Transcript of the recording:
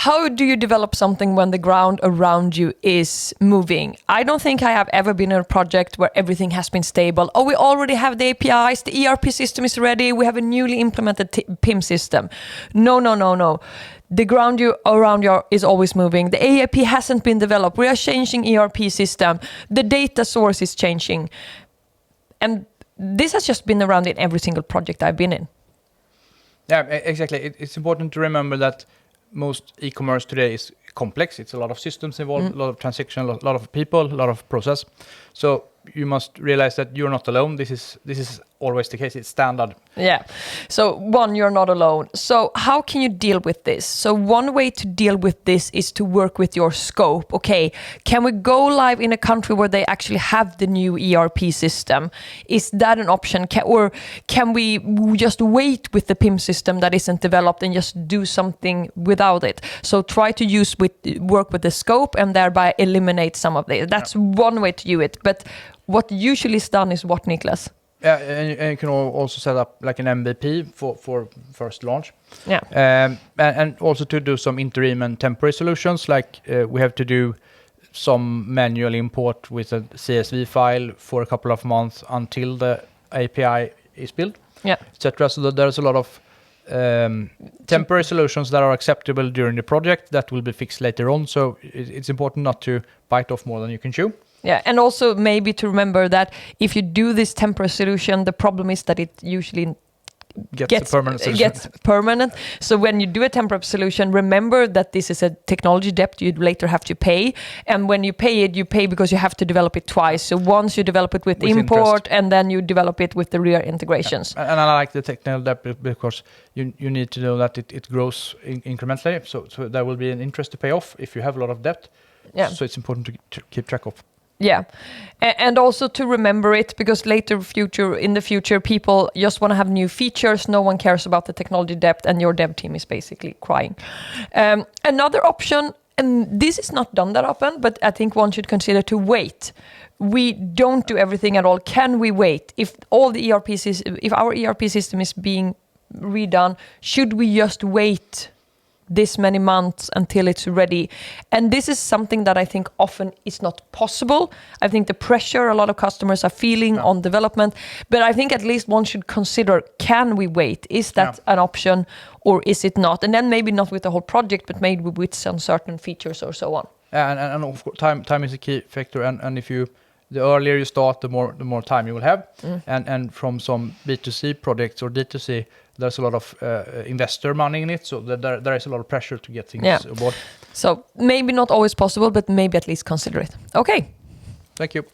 how do you develop something when the ground around you is moving? I don't think I have ever been in a project where everything has been stable. Oh, we already have the APIs, the ERP system is ready, we have a newly implemented PIM system. No. The ground around you is always moving. The AAP hasn't been developed. We are changing ERP system. The data source is changing. And this has just been around in every single project I've been in. Yeah, exactly. It's important to remember that most e-commerce today is complex. It's a lot of systems involved, a lot of transaction, a lot of people, a lot of process. So you must realize that you're not alone. This is always the case. It's standard. Yeah. So one, you're not alone. So how can you deal with this? So one way to deal with this is to work with your scope. Okay, can we go live in a country where they actually have the new ERP system? Is that an option? Or can we just wait with the PIM system that isn't developed and just do something without it? So try to work with the scope and thereby eliminate some of it. That's one way to do it. But what usually is done is what, Niklas? Yeah, and you can also set up like an MVP for first launch. Yeah. And also to do some interim and temporary solutions, like we have to do some manual import with a CSV file for a couple of months until the API is built, etc. So there's a lot of temporary solutions that are acceptable during the project that will be fixed later on. So it's important not to bite off more than you can chew. Yeah, and also maybe to remember that if you do this temporary solution, the problem is that it usually gets permanent. So when you do a temporary solution, remember that this is a technology debt you later have to pay. And when you pay because you have to develop it twice. So once you develop it with import interest, and then you develop it with the rear integrations. Yeah. And I like the technical debt because you need to know that it grows incrementally. So there will be an interest to pay off if you have a lot of debt. Yeah. So it's important to keep track of. Yeah, and also to remember it, because in the future, people just want to have new features. No one cares about the technology debt, and your dev team is basically crying. Another option, and this is not done that often, but I think one should consider to wait. We don't do everything at all. Can we wait? If our ERP system is being redone, should we just wait this many months until it's ready? And this is something that I think often is not possible. I think the pressure a lot of customers are feeling on development, but I think at least one should consider, can we wait? Is that an option or is it not? And then maybe not with the whole project, but maybe with some certain features or so on. And of course, time is a key factor. And if the earlier you start, the more time you will have. And from some B2C projects or D2C, there's a lot of investor money in it, so there is a lot of pressure to get things aboard. So maybe not always possible, but maybe at least consider it. Okay. Thank you.